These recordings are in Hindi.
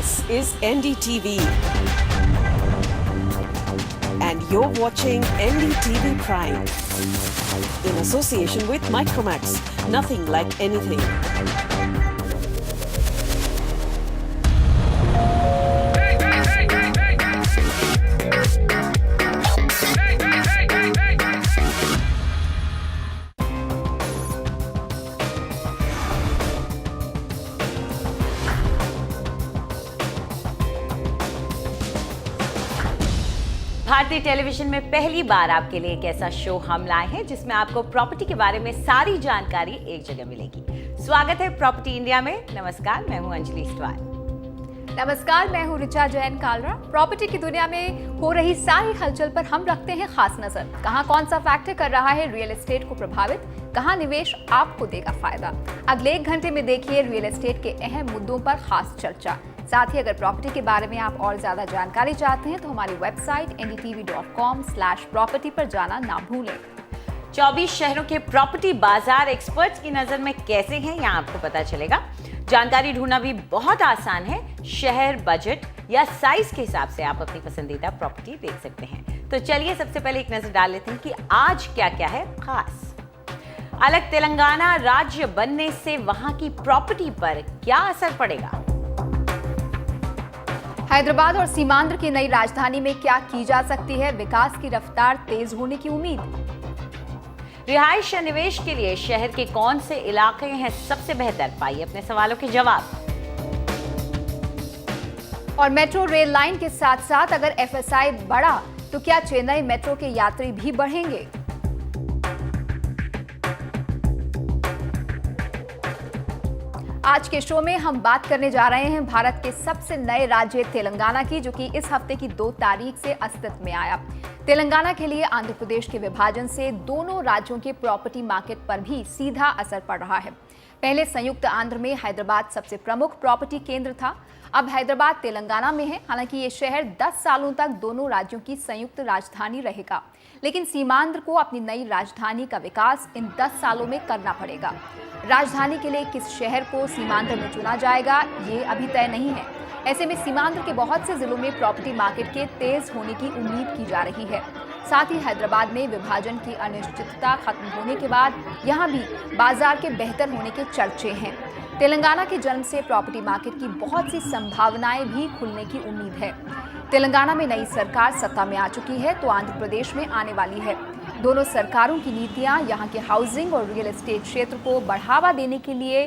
This is NDTV. And you're watching NDTV Prime. In association with Micromax. Nothing like anything. भारतीय टेलीविजन में पहली बार आपके लिए एक ऐसा शो हम लाए हैं जिसमें आपको प्रॉपर्टी के बारे में सारी जानकारी एक जगह मिलेगी। स्वागत है प्रॉपर्टी इंडिया में। नमस्कार, मैं हूं अंजलि स्टवाल। नमस्कार, मैं हूं ऋचा जैन कालरा। प्रॉपर्टी की दुनिया में हो रही सारी हलचल पर हम रखते हैं खास नजर। कहां कौन सा फैक्टर कर रहा है रियल एस्टेट को प्रभावित, कहां निवेश आपको देगा फायदा। अगले 1 घंटे में देखिए रियल एस्टेट के अहम मुद्दों पर खास चर्चा। साथ ही अगर प्रॉपर्टी के बारे में आप और ज्यादा जानकारी चाहते हैं तो हमारी वेबसाइट ndtv.com/property पर जाना ना भूलें। 24 शहरों के प्रॉपर्टी बाजार एक्सपर्ट्स की नजर में कैसे हैं, यहाँ आपको पता चलेगा। जानकारी ढूंढना भी बहुत आसान है। शहर, बजट या साइज के हिसाब से आप अपनी पसंदीदा प्रॉपर्टी देख सकते हैं। तो चलिए सबसे पहले एक नजर डाल लेते हैं कि आज क्या क्या है खास। अलग तेलंगाना राज्य बनने से वहां की प्रॉपर्टी पर क्या असर पड़ेगा। हैदराबाद और सीमांध्र की नई राजधानी में क्या की जा सकती है, विकास की रफ्तार तेज होने की उम्मीद। रिहाइश या निवेश के लिए शहर के कौन से इलाके हैं सबसे बेहतर, पाइए अपने सवालों के जवाब। और मेट्रो रेल लाइन के साथ साथ अगर एफएसआई बढ़ा तो क्या चेन्नई मेट्रो के यात्री भी बढ़ेंगे। आज के शो में हम बात करने जा रहे हैं भारत के सबसे नए राज्य तेलंगाना की, जो कि इस हफ्ते की 2 तारीख से अस्तित्व में आया। तेलंगाना के लिए आंध्र प्रदेश के विभाजन से दोनों राज्यों के प्रॉपर्टी मार्केट पर भी सीधा असर पड़ रहा है। पहले संयुक्त आंध्र में हैदराबाद सबसे प्रमुख प्रॉपर्टी केंद्र था। अब हैदराबाद तेलंगाना में है। हालांकि ये शहर 10 सालों तक दोनों राज्यों की संयुक्त राजधानी रहेगा, लेकिन सीमांध्र को अपनी नई राजधानी का विकास इन 10 सालों में करना पड़ेगा। राजधानी के लिए किस शहर को सीमांध्र में चुना जाएगा, ये अभी तय नहीं है। ऐसे में सीमांध्र के बहुत से जिलों में प्रॉपर्टी मार्केट के तेज होने की उम्मीद की जा रही है। साथ ही हैदराबाद में विभाजन की अनिश्चितता खत्म होने के बाद यहाँ भी बाजार के बेहतर होने के चर्चे हैं। तेलंगाना के जन्म से प्रॉपर्टी मार्केट की बहुत सी संभावनाएं भी खुलने की उम्मीद है। तेलंगाना में नई सरकार सत्ता में आ चुकी है तो आंध्र प्रदेश में आने वाली है। दोनों सरकारों की नीतियां यहाँ के हाउसिंग और रियल एस्टेट क्षेत्र को बढ़ावा देने के लिए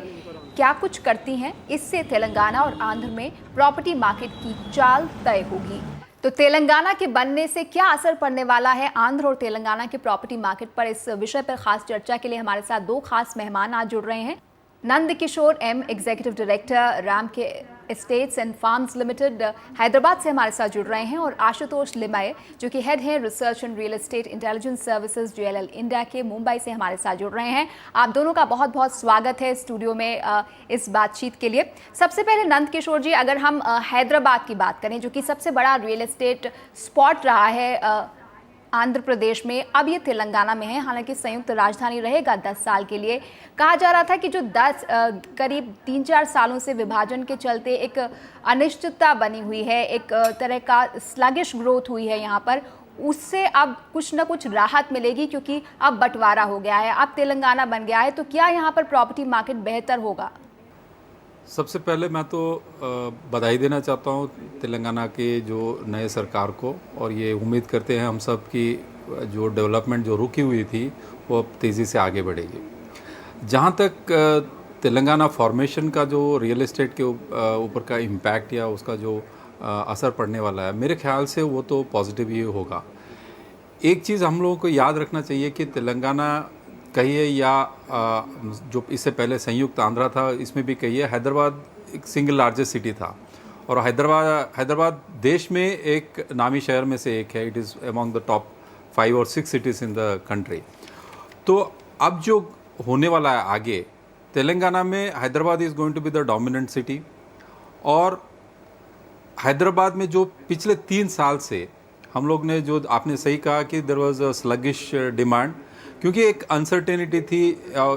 क्या कुछ करती हैं, इससे तेलंगाना और आंध्र में प्रॉपर्टी मार्केट की चाल तय होगी। तो तेलंगाना के बनने से क्या असर पड़ने वाला है आंध्र और तेलंगाना के प्रॉपर्टी मार्केट पर, इस विषय पर खास चर्चा के लिए हमारे साथ 2 खास मेहमान आज जुड़ रहे हैं। Nand Kishore M, executive director Ram के estates and farms limited Hyderabad से हमारे साथ जुड़ रहे हैं, और आशुतोष लिमये जो कि हेड है research and real estate intelligence services JLL India के, मुंबई से हमारे साथ जुड़ रहे हैं। आप दोनों का बहुत बहुत स्वागत है स्टूडियो में इस बातचीत के लिए। सबसे पहले नंद किशोर जी, अगर हम हैदराबाद की बात करें जो कि सबसे बड़ा रियल एस्टेट स्पॉट रहा है आंध्र प्रदेश में, अब ये तेलंगाना में है। हालांकि संयुक्त राजधानी रहेगा 10 साल के लिए। कहा जा रहा था कि जो करीब 3-4 सालों से विभाजन के चलते एक अनिश्चितता बनी हुई है, एक तरह का स्लगिश ग्रोथ हुई है यहाँ पर, उससे अब कुछ न कुछ राहत मिलेगी क्योंकि अब बंटवारा हो गया है, अब तेलंगाना बन गया है। तो क्या यहाँ पर प्रॉपर्टी मार्केट बेहतर होगा? सबसे पहले मैं तो बधाई देना चाहता हूँ तेलंगाना के जो नए सरकार को, और ये उम्मीद करते हैं हम सब की जो डेवलपमेंट जो रुकी हुई थी वो अब तेज़ी से आगे बढ़ेगी। जहाँ तक तेलंगाना फॉर्मेशन का जो रियल एस्टेट के ऊपर का इम्पैक्ट या उसका जो असर पड़ने वाला है, मेरे ख्याल से वो तो पॉजिटिव ही होगा। एक चीज़ हम लोगों को याद रखना चाहिए कि तेलंगाना कहिए या जो इससे पहले संयुक्त आंध्रा था, इसमें भी कहिए, हैदराबाद एक सिंगल लार्जेस्ट सिटी था, और हैदराबाद देश में एक नामी शहर में से एक है। It is among the top 5 और 6 सिटीज़ इन द कंट्री। तो अब जो होने वाला है आगे, तेलंगाना में Hyderabad is going to be the dominant city, और हैदराबाद में जो पिछले 3 साल से हम लोग ने, जो आपने सही कहा कि there was a sluggish demand, क्योंकि एक अनसर्टेनिटी थी,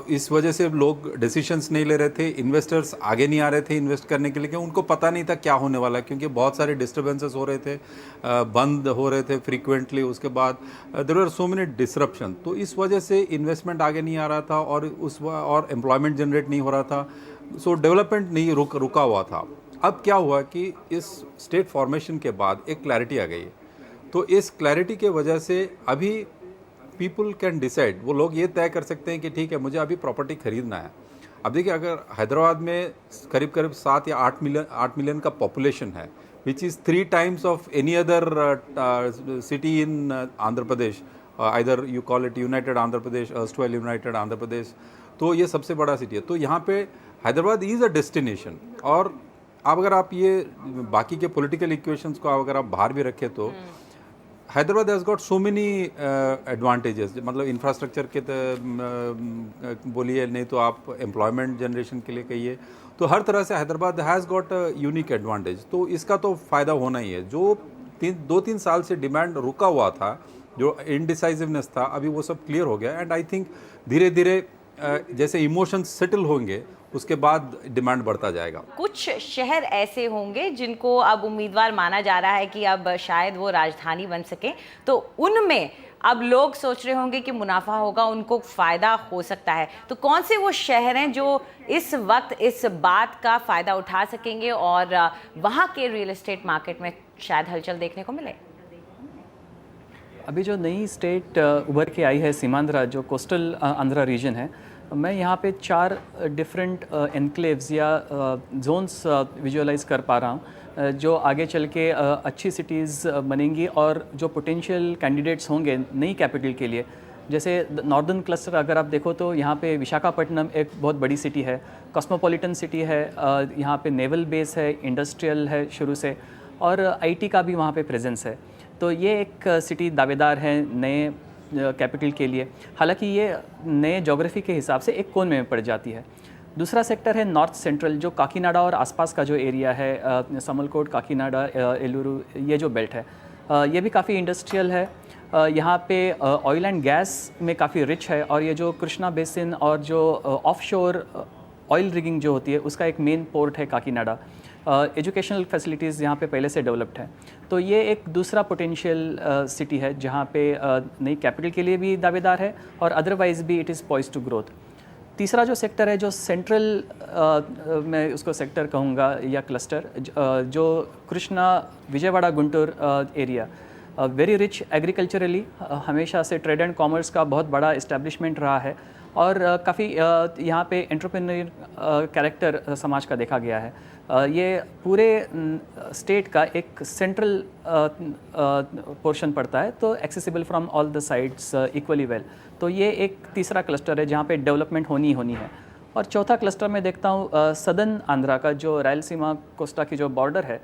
इस वजह से लोग डिसीशंस नहीं ले रहे थे, इन्वेस्टर्स आगे नहीं आ रहे थे इन्वेस्ट करने के लिए, क्योंकि उनको पता नहीं था क्या होने वाला है, क्योंकि बहुत सारे डिस्टर्बेंसेस हो रहे थे, बंद हो रहे थे फ्रीक्वेंटली, उसके बाद there were so many disruption, तो इस वजह से इन्वेस्टमेंट आगे नहीं आ रहा था और एम्प्लॉयमेंट जनरेट नहीं हो रहा था, सो डेवलपमेंट नहीं रुका हुआ था। अब क्या हुआ कि इस स्टेट फॉर्मेशन के बाद एक क्लैरिटी आ गई है, तो इस क्लैरिटी के वजह से अभी पीपल कैन डिसाइड, वो लोग ये तय कर सकते हैं कि ठीक है मुझे अभी प्रॉपर्टी खरीदना है। अब देखिए, अगर हैदराबाद में करीब करीब 7 या 8 मिलियन का पॉपुलेशन है, which is 3 times of any other city in Andhra Pradesh, either you call it united Andhra Pradesh, erstwhile united Andhra Pradesh, तो ये सबसे बड़ा सिटी है। तो यहाँ पे हैदराबाद इज़ अ डेस्टिनेशन, और अब अगर आप ये बाकी के पॉलिटिकल इक्वेशंस को अगर आप बाहर भी रखें तो Hyderabad has got so many advantages, मतलब इंफ्रास्ट्रक्चर के बोलिए, नहीं तो आप एम्प्लॉयमेंट जनरेशन के लिए कहिए, तो हर तरह से Hyderabad has got a unique advantage, तो इसका तो फ़ायदा होना ही है। जो 2-3 साल से डिमांड रुका हुआ था, जो इनडिसाइसिवनेस था, अभी वो सब क्लियर हो गया, एंड आई थिंक धीरे धीरे जैसे इमोशंस सेटल होंगे उसके बाद डिमांड बढ़ता जाएगा। कुछ शहर ऐसे होंगे जिनको अब उम्मीदवार माना जा रहा है कि अब शायद वो राजधानी बन सके, तो उनमें अब लोग सोच रहे होंगे कि मुनाफा होगा, उनको फ़ायदा हो सकता है। तो कौन से वो शहर हैं जो इस वक्त इस बात का फ़ायदा उठा सकेंगे और वहाँ के रियल एस्टेट मार्केट में शायद हलचल देखने को मिले? अभी जो नई स्टेट उभर के आई है सीमांध्रा, जो कोस्टल आंध्रा रीजन है, मैं यहाँ पे 4 डिफरेंट एनक्लेव्स या जोन्स विजुअलाइज कर पा रहा हूँ, जो आगे चल के अच्छी सिटीज़ बनेंगी और जो पोटेंशियल कैंडिडेट्स होंगे नई कैपिटल के लिए। जैसे नॉर्दर्न क्लस्टर अगर आप देखो तो यहाँ पे विशाखापट्टनम एक बहुत बड़ी सिटी है, कॉस्मोपॉलिटन सिटी है, यहाँ पे नेवल बेस है, इंडस्ट्रियल है शुरू से, और आईटी का भी वहाँ पे प्रेजेंस है। तो ये एक सिटी दावेदार है नए कैपिटल के लिए, हालांकि ये नए ज्योग्राफी के हिसाब से एक कोन में पड़ जाती है। दूसरा सेक्टर है नॉर्थ सेंट्रल, जो काकीनाडा और आसपास का जो एरिया है, समलकोट, काकीनाडा, एलुरु, ये जो बेल्ट है, ये भी काफ़ी इंडस्ट्रियल है। यहाँ पे ऑयल एंड गैस में काफ़ी रिच है, और ये जो कृष्णा बेसिन और जो ऑफशोर ऑयल रिगिंग जो होती है उसका एक मेन पोर्ट है काकीनाडा। एजुकेशनल फैसिलिटीज़ यहाँ पे पहले से डेवलप्ड है, तो ये एक दूसरा पोटेंशियल सिटी है जहाँ पे नई कैपिटल के लिए भी दावेदार है, और अदरवाइज भी it is poised to growth. तीसरा जो सेक्टर है, जो सेंट्रल मैं उसको सेक्टर कहूँगा या क्लस्टर, जो Krishna Vijayawada Guntur area, very rich agriculturally, हमेशा से ट्रेड एंड कॉमर्स का बहुत बड़ा इस्टेब्लिशमेंट रहा है, और काफ़ी यहाँ पे एंटरप्रेन्योर कैरेक्टर समाज का देखा गया है। ये पूरे स्टेट का एक सेंट्रल पोर्शन पड़ता है, तो accessible from all the sides equally well. तो ये एक तीसरा क्लस्टर है जहाँ पे डेवलपमेंट होनी है। और चौथा क्लस्टर में देखता हूँ सदर्न आंध्रा का, जो रायलसीमा कोस्टा की जो बॉर्डर है,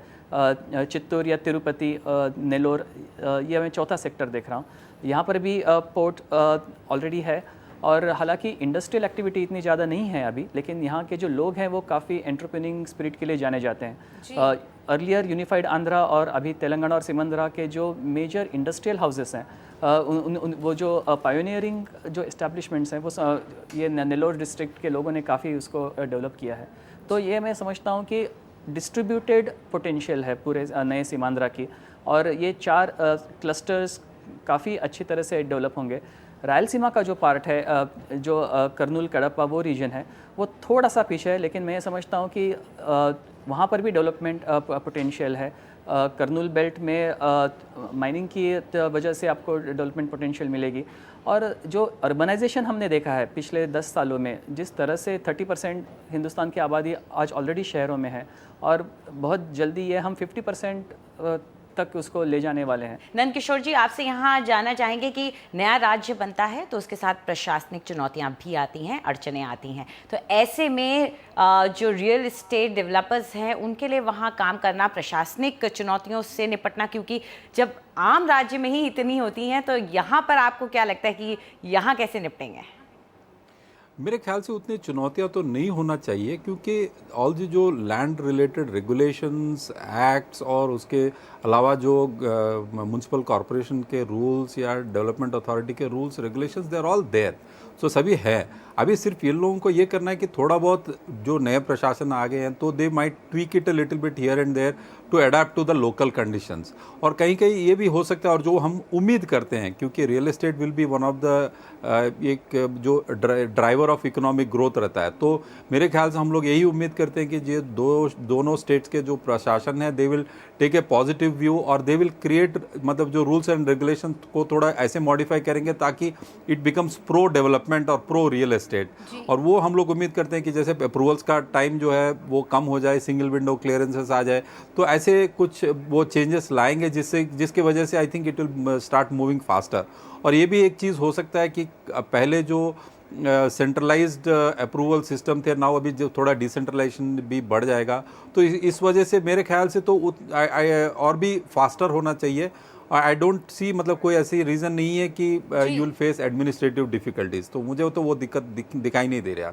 चित्तूर या तिरुपति, नेलोर, ये मैं चौथा सेक्टर देख रहा हूँ। यहाँ पर भी पोर्ट ऑलरेडी है, और हालांकि इंडस्ट्रियल एक्टिविटी इतनी ज़्यादा नहीं है अभी, लेकिन यहाँ के जो लोग हैं वो काफ़ी एंटरप्रेन्योरिंग स्पिरिट के लिए जाने जाते हैं। अर्लियर यूनिफाइड आंध्रा और अभी तेलंगाना और सीमांध्रा के जो मेजर इंडस्ट्रियल हाउसेस हैं, वो जो पायोनियरिंग जो इस्टेब्लिशमेंट्स हैं, वो ये नेल्लोर डिस्ट्रिक्ट के लोगों ने काफ़ी उसको डेवलप किया है। तो ये मैं समझता हूँ कि डिस्ट्रीब्यूटेड पोटेंशियल है पूरे नए सीमांध्रा की, और ये 4 क्लस्टर्स काफ़ी अच्छी तरह से डेवलप होंगे। रायलसीमा का जो पार्ट है, जो कर्नूल कड़प्पा वो रीजन है, वो थोड़ा सा पीछे है, लेकिन मैं समझता हूँ कि वहाँ पर भी डेवलपमेंट पोटेंशियल है। कर्नूल बेल्ट में माइनिंग की वजह से आपको डेवलपमेंट पोटेंशियल मिलेगी, और जो अर्बनाइजेशन हमने देखा है पिछले 10 सालों में, जिस तरह से 30% हिंदुस्तान की आबादी आज ऑलरेडी शहरों में है, और बहुत जल्दी ये हम 50% तक उसको ले जाने वाले हैं। नंद किशोर जी, आपसे यहाँ जानना चाहेंगे कि नया राज्य बनता है तो उसके साथ प्रशासनिक चुनौतियाँ भी आती हैं, अड़चनें आती हैं, तो ऐसे में जो रियल एस्टेट डेवलपर्स हैं उनके लिए वहाँ काम करना, प्रशासनिक चुनौतियों से निपटना, क्योंकि जब आम राज्य में ही इतनी होती हैं, तो यहाँ पर आपको क्या लगता है कि यहाँ कैसे निपटेंगे? मेरे ख्याल से उतनी चुनौतियां तो नहीं होना चाहिए, क्योंकि ऑल जो लैंड रिलेटेड रेगुलेशंस, एक्ट्स और उसके अलावा जो म्यूनसिपल कॉरपोरेशन के रूल्स या डेवलपमेंट अथॉरिटी के rules regulations, they are all there. So सभी है। अभी सिर्फ इन लोगों को ये करना है कि थोड़ा बहुत जो नए प्रशासन आ गए हैं तो they might tweak it a little bit here and there to adapt to the local conditions. और कहीं कहीं ये भी हो सकता है, और जो हम उम्मीद करते हैं, क्योंकि real estate will be one of the एक जो ड्राइवर ऑफ इकोनॉमिक ग्रोथ रहता है, तो मेरे ख्याल से हम लोग यही उम्मीद करते हैं कि ये दोनों स्टेट्स के जो प्रशासन है they will take a positive view और दे विल क्रिएट, मतलब जो रूल्स एंड रेगुलेशन को थोड़ा ऐसे मॉडिफाई करेंगे ताकि इट बिकम्स प्रो डेवलपमेंट और प्रो रियल एस्टेट। और वो हम लोग उम्मीद करते हैं कि जैसे अप्रूवल्स का टाइम जो है वो कम हो जाए, सिंगल विंडो क्लियरेंसेस आ जाए, तो ऐसे कुछ वो चेंजेस लाएंगे जिसके वजह से I think it will start moving faster. और ये भी एक चीज़ हो सकता है कि पहले जो सेंट्रलाइज्ड अप्रूवल सिस्टम थे, नाउ अभी जो थोड़ा डिसेंट्रलाइजेशन भी बढ़ जाएगा, तो इस वजह से मेरे ख्याल से तो और भी फास्टर होना चाहिए। आई डोंट सी, मतलब कोई ऐसी रीज़न नहीं है कि you will face administrative difficulties, तो मुझे तो वो दिक्कत दिखाई नहीं दे रहा।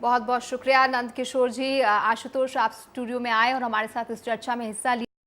बहुत बहुत शुक्रिया नंद किशोर जी। आशुतोष, आप स्टूडियो में आए और हमारे साथ इस चर्चा में हिस्सा लिया।